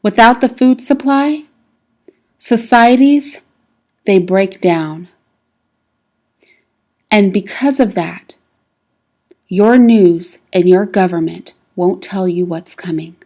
Without the food supply, societies, they break down. And because of that, your news and your government won't tell you what's coming.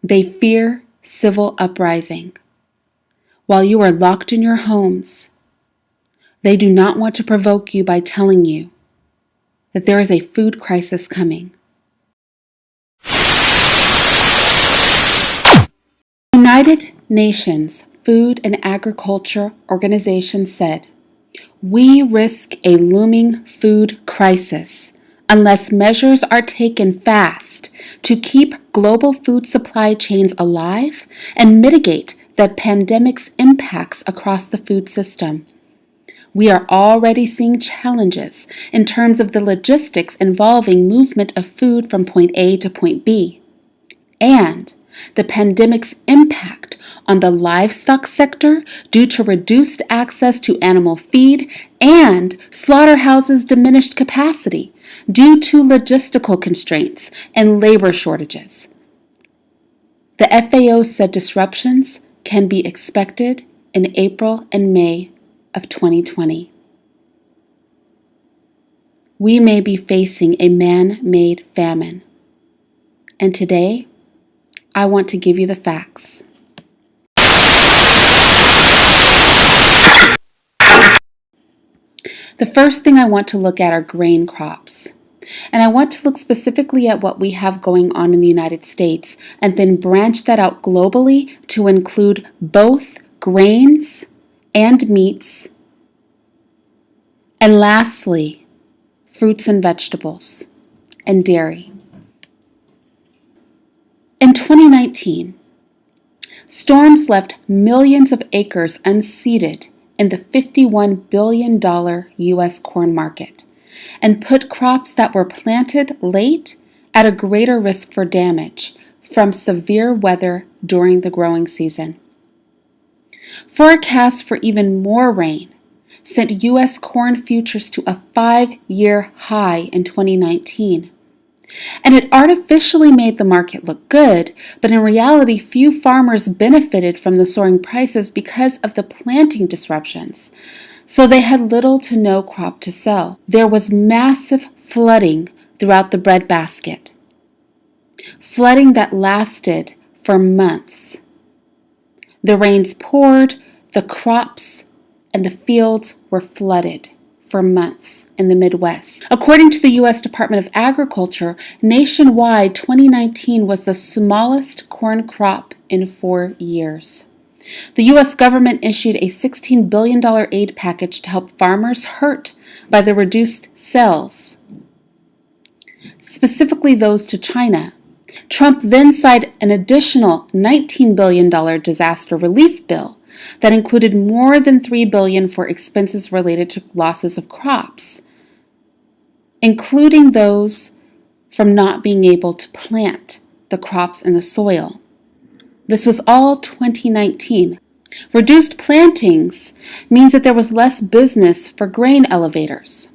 They fear civil uprising. While you are locked in your homes, they do not want to provoke you by telling you that there is a food crisis coming. The United Nations Food and Agriculture Organization said, "We risk a looming food crisis unless measures are taken fast to keep global food supply chains alive and mitigate the pandemic's impacts across the food system. We are already seeing challenges in terms of the logistics involving movement of food from point A to point B, and the pandemic's impact on the livestock sector due to reduced access to animal feed and slaughterhouses' diminished capacity due to logistical constraints and labor shortages." The FAO said disruptions can be expected in April and May of 2020. We may be facing a man-made famine, and today I want to give you the facts. The first thing I want to look at are grain crops. And I want to look specifically at what we have going on in the United States and then branch that out globally to include both grains and meats. And lastly, fruits and vegetables and dairy. In 2019, storms left millions of acres unseeded in the $51 billion U.S. corn market and put crops that were planted late at a greater risk for damage from severe weather during the growing season. Forecasts for even more rain sent U.S. corn futures to a 5-year high in 2019. And it artificially made the market look good, but in reality, few farmers benefited from the soaring prices because of the planting disruptions. So they had little to no crop to sell. There was massive flooding throughout the breadbasket. Flooding that lasted for months. The rains poured, the crops and the fields were flooded for months in the Midwest. According to the U.S. Department of Agriculture, nationwide 2019 was the smallest corn crop in 4 years. The U.S. government issued a $16 billion aid package to help farmers hurt by the reduced sales, specifically those to China. Trump then signed an additional $19 billion disaster relief bill that included more than $3 billion for expenses related to losses of crops, including those from not being able to plant the crops in the soil. This was all 2019. Reduced plantings means that there was less business for grain elevators.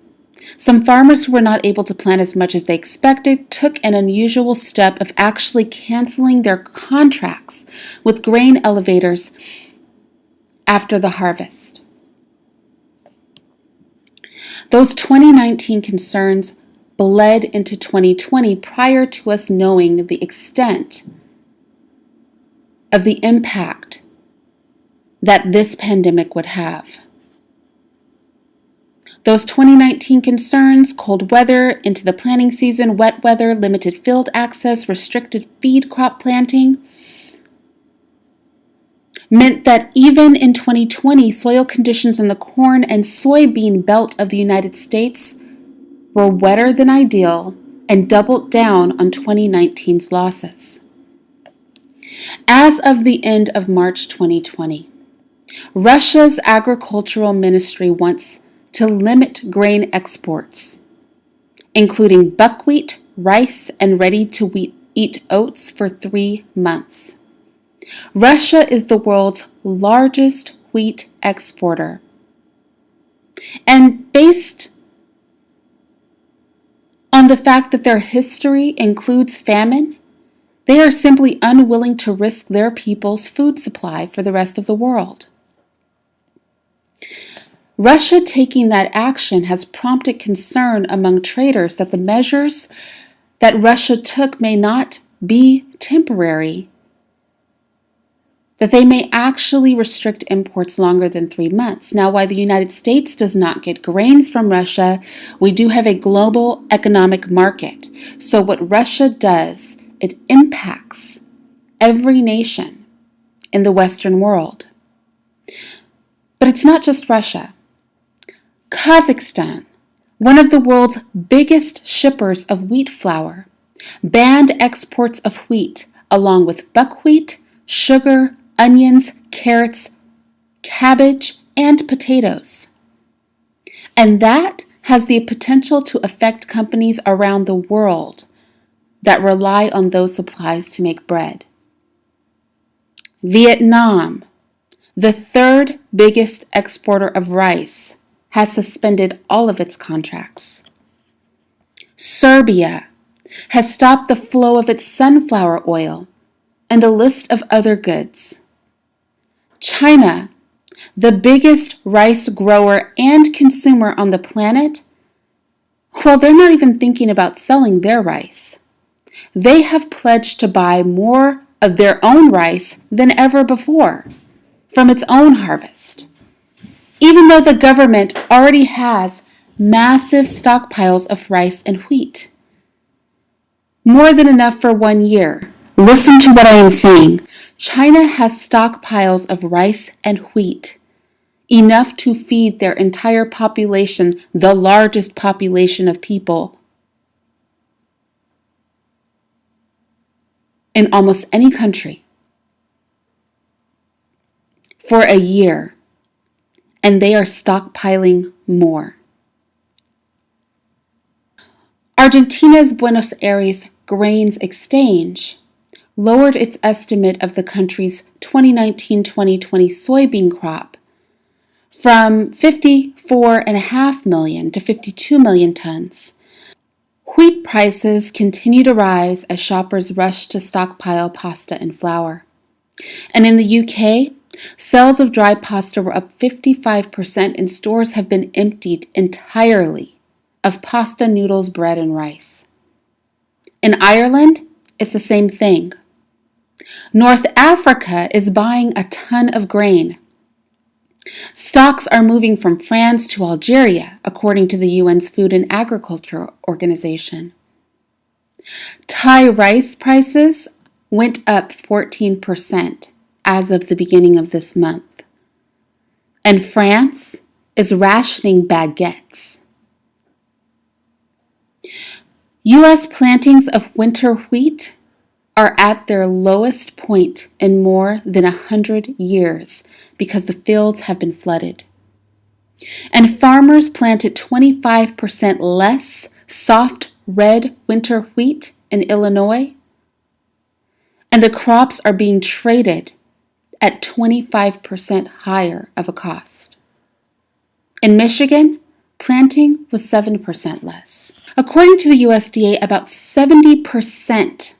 Some farmers who were not able to plant as much as they expected took an unusual step of actually canceling their contracts with grain elevators after the harvest. Those 2019 concerns bled into 2020 prior to us knowing the extent of the impact that this pandemic would have. Those 2019 concerns, cold weather into the planting season, wet weather, limited field access, restricted feed crop planting, meant that even in 2020, soil conditions in the corn and soybean belt of the United States were wetter than ideal and doubled down on 2019's losses. As of the end of March 2020, Russia's agricultural ministry wants to limit grain exports, including buckwheat, rice, and ready-to-eat oats for 3 months. Russia is the world's largest wheat exporter. And based on the fact that their history includes famine, They are simply unwilling to risk their people's food supply for the rest of the world. Russia taking that action has prompted concern among traders that the measures that Russia took may not be temporary, that they may actually restrict imports longer than 3 months. Now, while the United States does not get grains from Russia, we do have a global economic market. So what Russia does, it impacts every nation in the Western world. But it's not just Russia. Kazakhstan, one of the world's biggest shippers of wheat flour, banned exports of wheat along with buckwheat, sugar, onions, carrots, cabbage, and potatoes. And that has the potential to affect companies around the world that rely on those supplies to make bread. Vietnam, the third biggest exporter of rice, has suspended all of its contracts. Serbia has stopped the flow of its sunflower oil and a list of other goods. China, the biggest rice grower and consumer on the planet, well, they're not even thinking about selling their rice. They have pledged to buy more of their own rice than ever before from its own harvest, even though the government already has massive stockpiles of rice and wheat. More than enough for 1 year. Listen to what I am saying. China has stockpiles of rice and wheat, enough to feed their entire population, the largest population of people in almost any country, for a year. And they are stockpiling more. Argentina's Buenos Aires Grains Exchange lowered its estimate of the country's 2019-2020 soybean crop from 54.5 million to 52 million tons. Wheat prices continue to rise as shoppers rush to stockpile pasta and flour. And in the UK, sales of dry pasta were up 55% and stores have been emptied entirely of pasta, noodles, bread, and rice. In Ireland, it's the same thing. North Africa is buying a ton of grain. Stocks are moving from France to Algeria, according to the UN's Food and Agriculture Organization. Thai rice prices went up 14% as of the beginning of this month. And France is rationing baguettes. U.S. plantings of winter wheat are at their lowest point in more than 100 years because the fields have been flooded. And farmers planted 25% less soft red winter wheat in Illinois, and the crops are being traded at 25% higher of a cost. In Michigan, planting was 7% less. According to the USDA, about 70%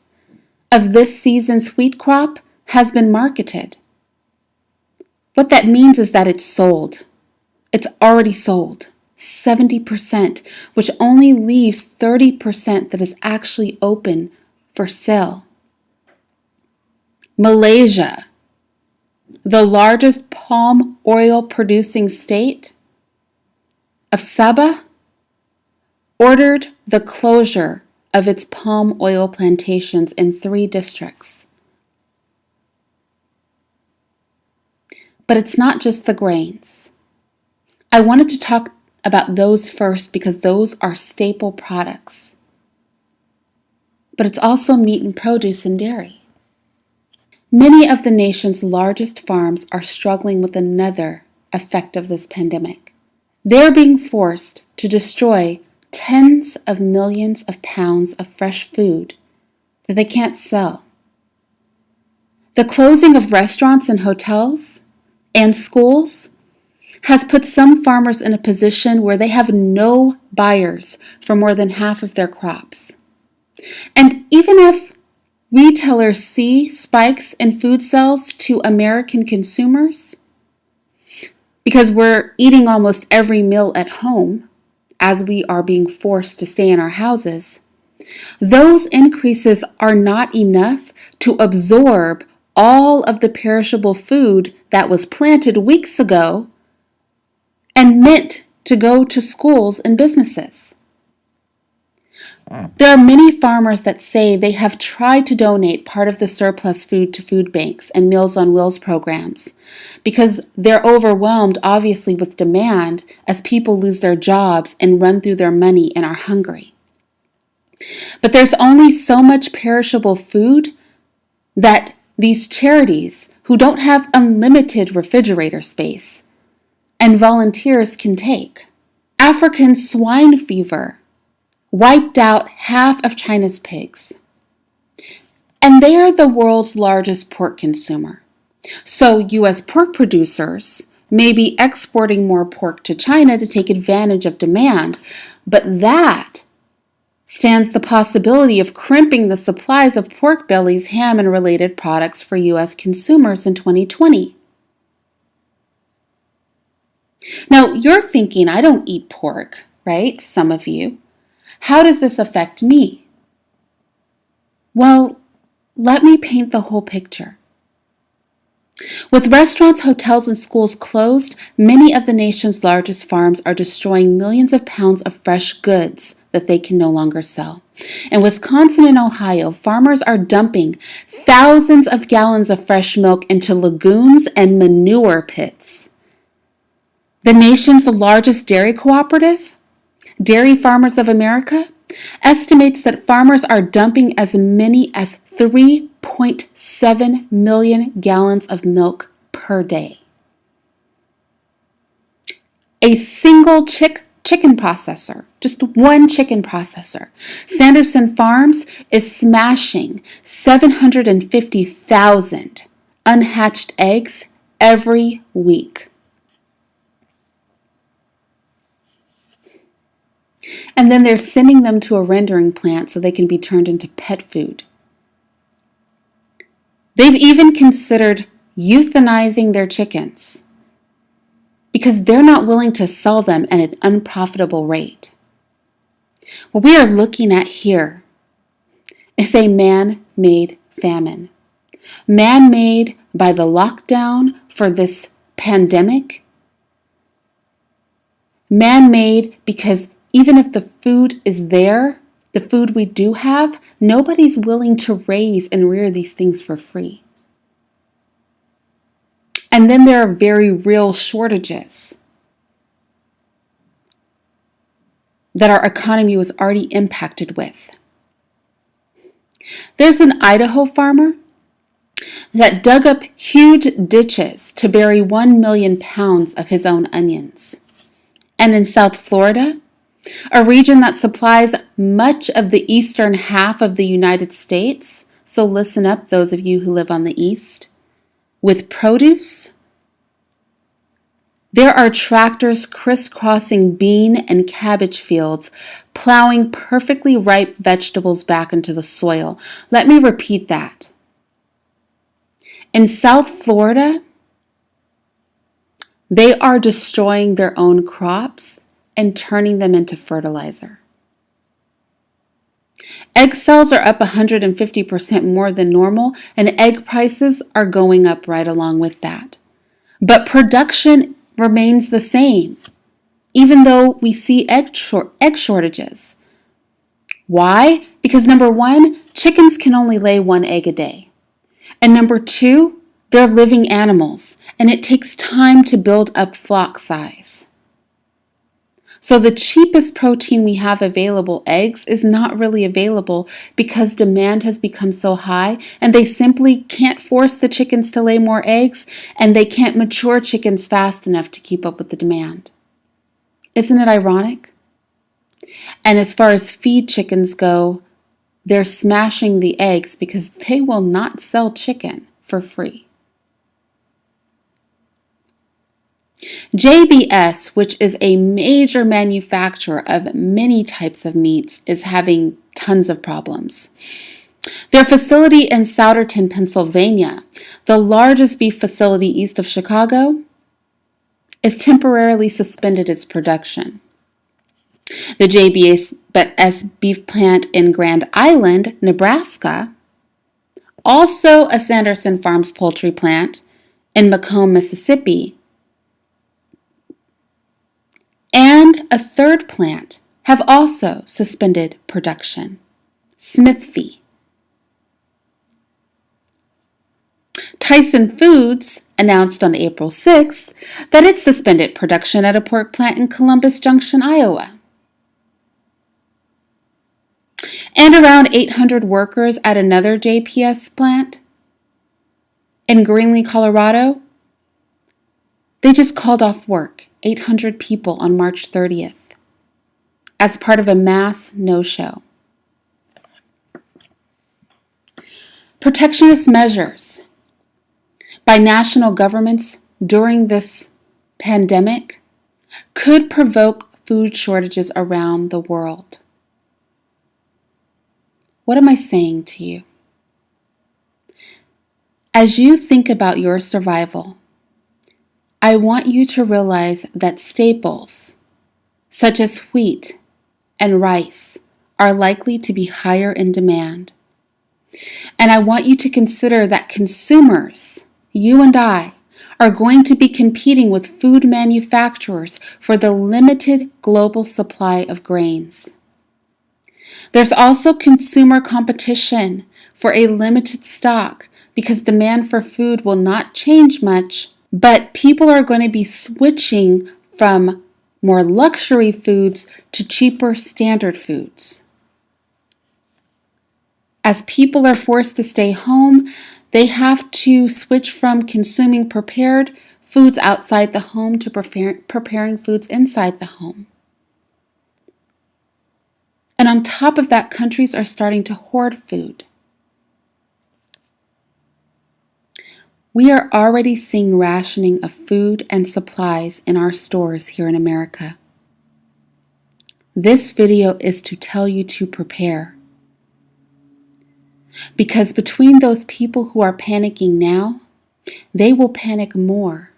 of this season's wheat crop has been marketed. What that means is that it's sold. It's already sold. 70%, which only leaves 30% that is actually open for sale. Malaysia, the largest palm oil producing state of Sabah, ordered the closure of its palm oil plantations in 3 districts. But it's not just the grains. I wanted to talk about those first because those are staple products. But it's also meat and produce and dairy. Many of the nation's largest farms are struggling with another effect of this pandemic. They're being forced to destroy tens of millions of pounds of fresh food that they can't sell. The closing of restaurants and hotels and schools has put some farmers in a position where they have no buyers for more than half of their crops. And even if retailers see spikes in food sales to American consumers because we're eating almost every meal at home as we are being forced to stay in our houses, those increases are not enough to absorb all of the perishable food that was planted weeks ago and meant to go to schools and businesses. There are many farmers that say they have tried to donate part of the surplus food to food banks and Meals on Wheels programs because they're overwhelmed, obviously, with demand as people lose their jobs and run through their money and are hungry. But there's only so much perishable food that these charities, who don't have unlimited refrigerator space, and volunteers can take. African swine fever wiped out half of China's pigs. And they are the world's largest pork consumer. So U.S. pork producers may be exporting more pork to China to take advantage of demand, but that stands the possibility of crimping the supplies of pork bellies, ham, and related products for U.S. consumers in 2020. Now, you're thinking, I don't eat pork, right? Some of you. How does this affect me? Well, let me paint the whole picture. With restaurants, hotels, and schools closed, many of the nation's largest farms are destroying millions of pounds of fresh goods that they can no longer sell. In Wisconsin and Ohio, farmers are dumping thousands of gallons of fresh milk into lagoons and manure pits. The nation's largest dairy cooperative, Dairy Farmers of America, estimates that farmers are dumping as many as 3.7 million gallons of milk per day. A single chicken processor, just one chicken processor, Sanderson Farms, is smashing 750,000 unhatched eggs every week. And then they're sending them to a rendering plant so they can be turned into pet food. They've even considered euthanizing their chickens because they're not willing to sell them at an unprofitable rate. What we are looking at here is a man-made famine. Man-made by the lockdown for this pandemic. Man-made because even if the food is there, the food we do have, nobody's willing to raise and rear these things for free. And then there are very real shortages that our economy was already impacted with. There's an Idaho farmer that dug up huge ditches to bury 1 million pounds of his own onions. And in South Florida, a region that supplies much of the eastern half of the United States, so listen up, those of you who live on the east, with produce, there are tractors crisscrossing bean and cabbage fields, plowing perfectly ripe vegetables back into the soil. Let me repeat that. In South Florida, they are destroying their own crops and turning them into fertilizer. Egg sales are up 150% more than normal, and egg prices are going up right along with that. But production remains the same, even though we see egg shortages. Why? Because number one, chickens can only lay 1 egg a day. And number two, they're living animals, and it takes time to build up flock size. So the cheapest protein we have available, eggs, is not really available because demand has become so high and they simply can't force the chickens to lay more eggs and they can't mature chickens fast enough to keep up with the demand. Isn't it ironic? And as far as feed chickens go, they're smashing the eggs because they will not sell chicken for free. JBS, which is a major manufacturer of many types of meats, is having tons of problems. Their facility in Souderton, Pennsylvania, the largest beef facility east of Chicago, is temporarily suspended its production. The JBS beef plant in Grand Island, Nebraska, also a Sanderson Farms poultry plant in Macomb, Mississippi, and a third plant have also suspended production, Smithfee. Tyson Foods announced on April 6th that it suspended production at a pork plant in Columbus Junction, Iowa. And around 800 workers at another JPS plant in Greenlee, Colorado, they just called off work, 800 people on March 30th, as part of a mass no-show. Protectionist measures by national governments during this pandemic could provoke food shortages around the world. What am I saying to you? As you think about your survival, I want you to realize that staples, such as wheat and rice, are likely to be higher in demand. And I want you to consider that consumers, you and I, are going to be competing with food manufacturers for the limited global supply of grains. There's also consumer competition for a limited stock because demand for food will not change much, but people are going to be switching from more luxury foods to cheaper standard foods. As people are forced to stay home, they have to switch from consuming prepared foods outside the home to preparing foods inside the home. And on top of that, countries are starting to hoard food. We are already seeing rationing of food and supplies in our stores here in America. This video is to tell you to prepare. Because between those people who are panicking now, they will panic more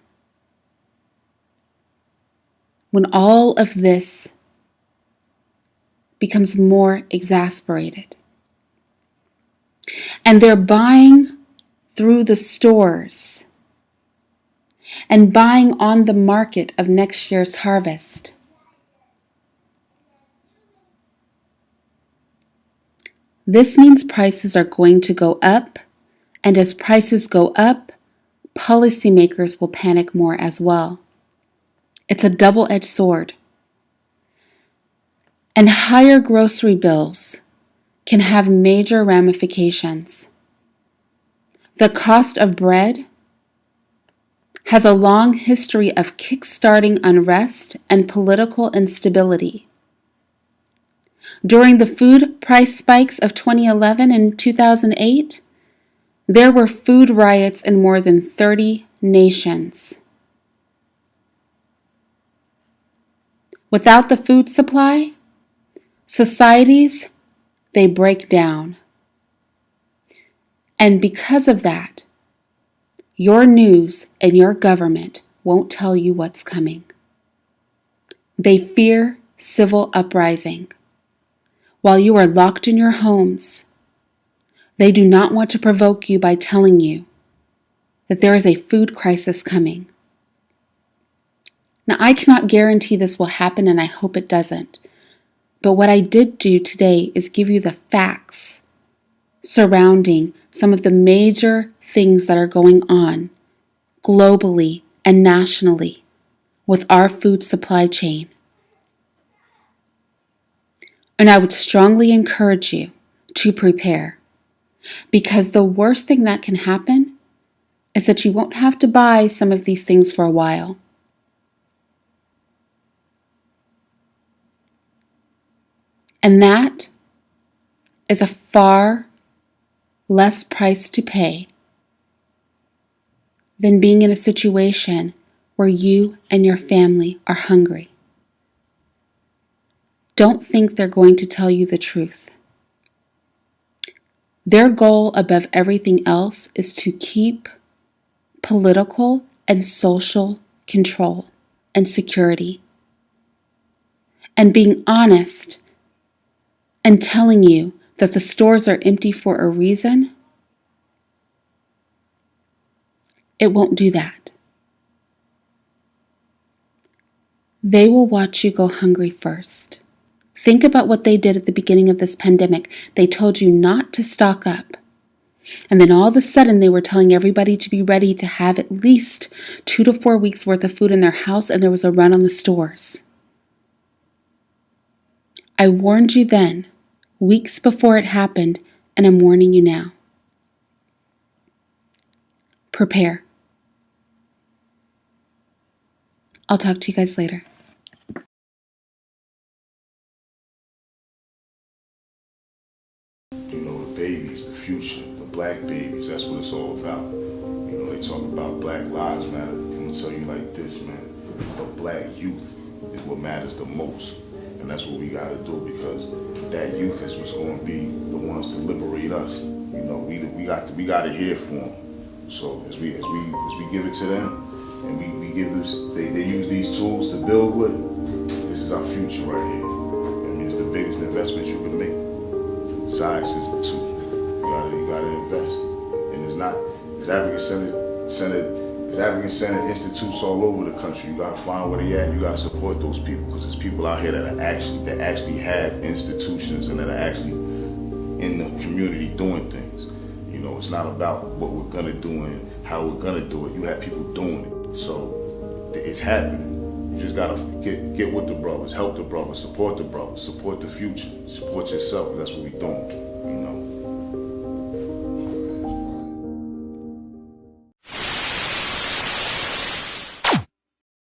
when all of this becomes more exasperated. And they're buying through the stores and buying on the market of next year's harvest. This means prices are going to go up, and as prices go up, policymakers will panic more as well. It's a double-edged sword. And higher grocery bills can have major ramifications. The cost of bread has a long history of kickstarting unrest and political instability. During the food price spikes of 2011 and 2008, there were food riots in more than 30 nations. Without the food supply, societies, they break down. And because of that, your news and your government won't tell you what's coming. They fear civil uprising. While you are locked in your homes, they do not want to provoke you by telling you that there is a food crisis coming. Now, I cannot guarantee this will happen, and I hope it doesn't. But what I did do today is give you the facts surrounding some of the major things that are going on globally and nationally with our food supply chain. And I would strongly encourage you to prepare, because the worst thing that can happen is that you won't have to buy some of these things for a while. And that is a far less price to pay than being in a situation where you and your family are hungry. Don't think they're going to tell you the truth. Their goal above everything else is to keep political and social control and security. And being honest and telling you that the stores are empty for a reason, it won't do that. They will watch you go hungry first. Think about what they did at the beginning of this pandemic. They told you not to stock up. And then all of a sudden they were telling everybody to be ready to have at least 2 to 4 weeks worth of food in their house, and there was a run on the stores. I warned you then, weeks before it happened, and I'm warning you now. Prepare. I'll talk to you guys later. You know, the babies, the future, the black babies, that's what it's all about. You know, they talk about Black Lives Matter. I'm gonna tell you like this, man. The black youth is what matters the most. And that's what we gotta do, because that youth is what's gonna be the ones to liberate us. You know, we got it here for them. So as we give it to them, and we give this, they use these tools to build with, this is our future right here. I mean, it's the biggest investment you can make. Science Institute. You gotta invest. And there's African Senate institutes all over the country. You gotta find where they at. You gotta support those people, because there's people out here that actually have institutions and that are actually in the community doing things. You know, it's not about what we're gonna do and how we're gonna do it. You have people doing it. So it's happening. You just gotta get with the brothers, help the brothers, support the future, support yourself. That's what we're doing.